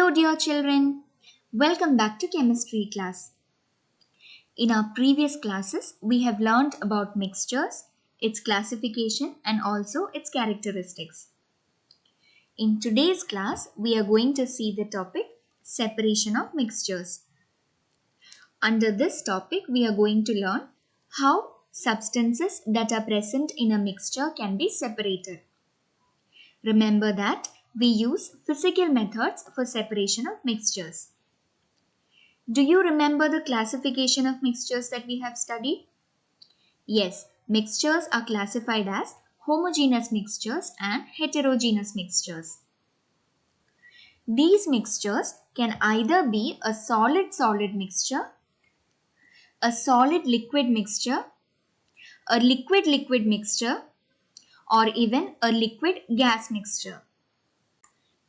Hello dear children, welcome back to chemistry class. In our previous classes, we have learned about mixtures, its classification and also its characteristics. In today's class, we are going to see the topic separation of mixtures. Under this topic, we are going to learn how substances that are present in a mixture can be separated. Remember that we use physical methods for separation of mixtures. Do you remember the classification of mixtures that we have studied? Yes, mixtures are classified as homogeneous mixtures and heterogeneous mixtures. These mixtures can either be a solid-solid mixture, a solid-liquid mixture, a liquid-liquid mixture, or even a liquid-gas mixture.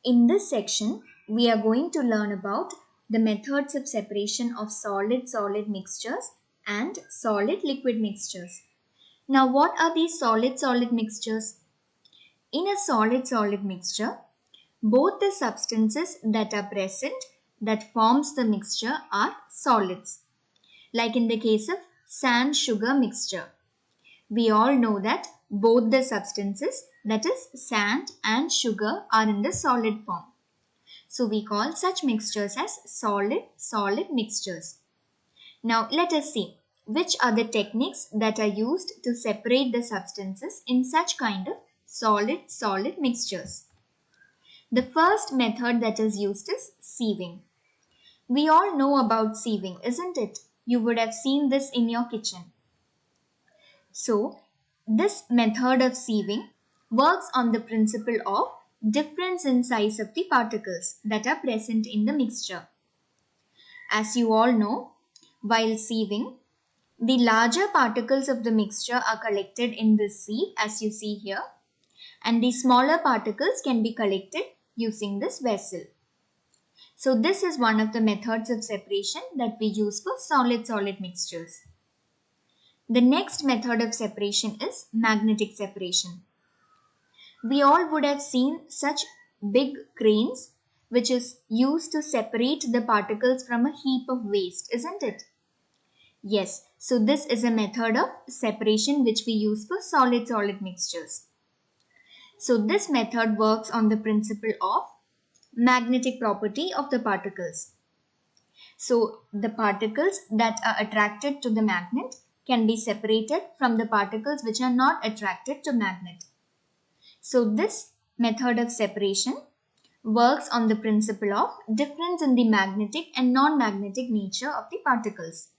In this section, we are going to learn about the methods of separation of solid-solid mixtures and solid-liquid mixtures. Now, what are these solid-solid mixtures? In a solid-solid mixture, both the substances that are present that forms the mixture are solids. Like in the case of sand-sugar mixture. We all know that both the substances, that is sand and sugar, are in the solid form. So we call such mixtures as solid-solid mixtures. Now let us see which are the techniques that are used to separate the substances in such kind of solid-solid mixtures. The first method that is used is sieving. We all know about sieving, isn't it? You would have seen this in your kitchen. So, this method of sieving works on the principle of difference in size of the particles that are present in the mixture. As you all know, while sieving, the larger particles of the mixture are collected in this sieve as you see here, and the smaller particles can be collected using this vessel. So this is one of the methods of separation that we use for solid-solid mixtures. The next method of separation is magnetic separation. We all would have seen such big cranes which is used to separate the particles from a heap of waste, isn't it? Yes, so this is a method of separation which we use for solid-solid mixtures. So this method works on the principle of magnetic property of the particles. So the particles that are attracted to the magnet can be separated from the particles which are not attracted to magnet. So this method of separation works on the principle of difference in the magnetic and non-magnetic nature of the particles.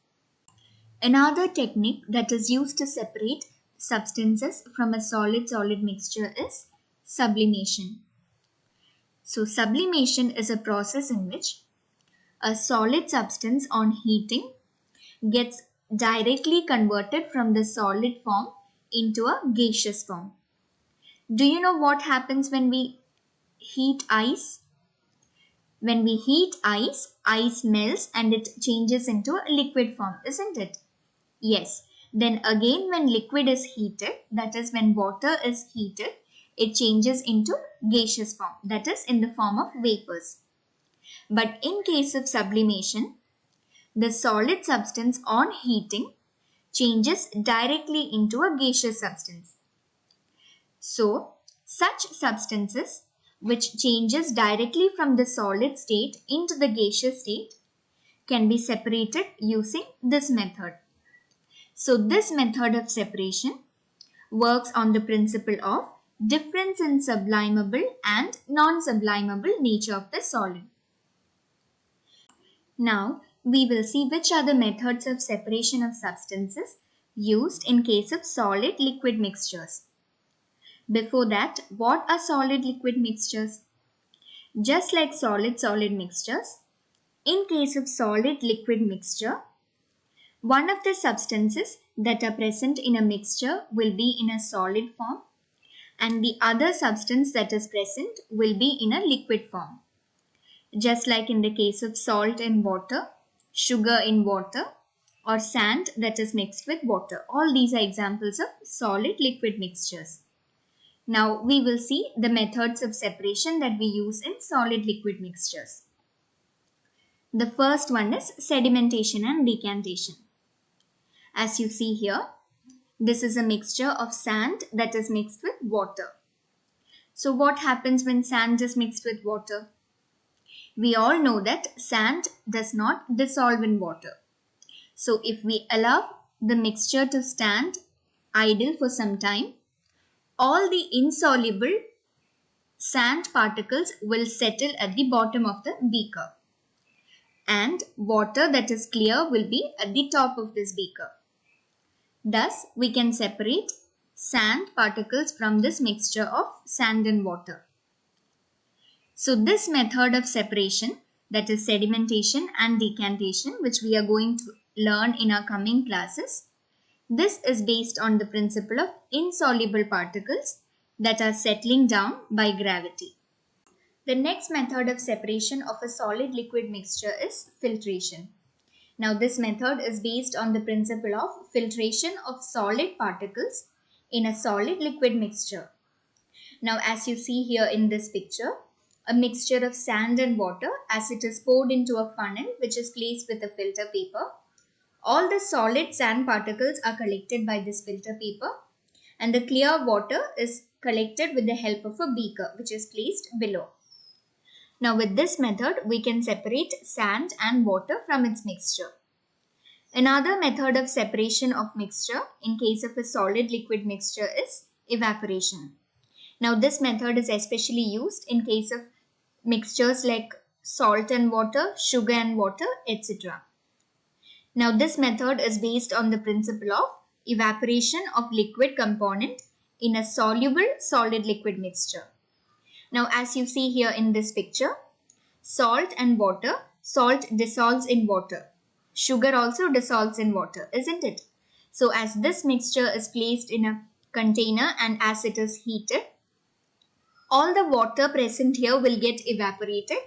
Another technique that is used to separate substances from a solid-solid mixture is sublimation. So sublimation is a process in which a solid substance on heating gets directly converted from the solid form into a gaseous form. Do you know what happens when we heat ice? When we heat ice, ice melts and it changes into a liquid form, isn't it? Yes. Then again when liquid is heated, that is when water is heated, it changes into gaseous form, that is in the form of vapors. But in case of sublimation, the solid substance on heating changes directly into a gaseous substance. So, such substances which changes directly from the solid state into the gaseous state can be separated using this method. So, this method of separation works on the principle of difference in sublimable and non-sublimable nature of the solid. Now, we will see which are the methods of separation of substances used in case of solid-liquid mixtures. Before that, what are solid-liquid mixtures? Just like solid-solid mixtures, in case of solid-liquid mixture, one of the substances that are present in a mixture will be in a solid form and the other substance that is present will be in a liquid form. Just like in the case of salt in water, sugar in water, or sand that is mixed with water. All these are examples of solid-liquid mixtures. Now we will see the methods of separation that we use in solid-liquid mixtures. The first one is sedimentation and decantation. As you see here, this is a mixture of sand that is mixed with water. So what happens when sand is mixed with water? We all know that sand does not dissolve in water. So if we allow the mixture to stand idle for some time, all the insoluble sand particles will settle at the bottom of the beaker, and water that is clear will be at the top of this beaker. Thus, we can separate sand particles from this mixture of sand and water. So this method of separation, that is sedimentation and decantation, which we are going to learn in our coming classes, this is based on the principle of insoluble particles that are settling down by gravity. The next method of separation of a solid liquid mixture is filtration. Now this method is based on the principle of filtration of solid particles in a solid liquid mixture. Now as you see here in this picture, a mixture of sand and water as it is poured into a funnel which is placed with a filter paper. All the solid sand particles are collected by this filter paper, and the clear water is collected with the help of a beaker which is placed below. Now with this method, we can separate sand and water from its mixture. Another method of separation of mixture in case of a solid liquid mixture is evaporation. Now this method is especially used in case of mixtures like salt and water, sugar and water, etc. Now this method is based on the principle of evaporation of liquid component in a soluble solid liquid mixture. Now as you see here in this picture, salt and water, salt dissolves in water. Sugar also dissolves in water, isn't it? So as this mixture is placed in a container and as it is heated, all the water present here will get evaporated,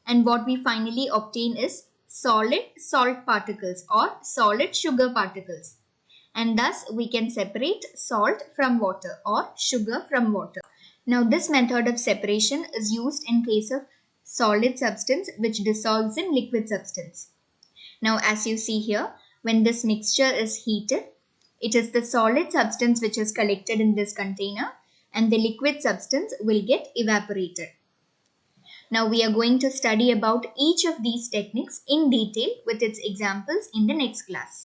and what we finally obtain is solid salt particles or solid sugar particles. And thus we can separate salt from water or sugar from water. Now this method of separation is used in case of solid substance which dissolves in liquid substance. Now as you see here, when this mixture is heated, it is the solid substance which is collected in this container and the liquid substance will get evaporated. Now we are going to study about each of these techniques in detail with its examples in the next class.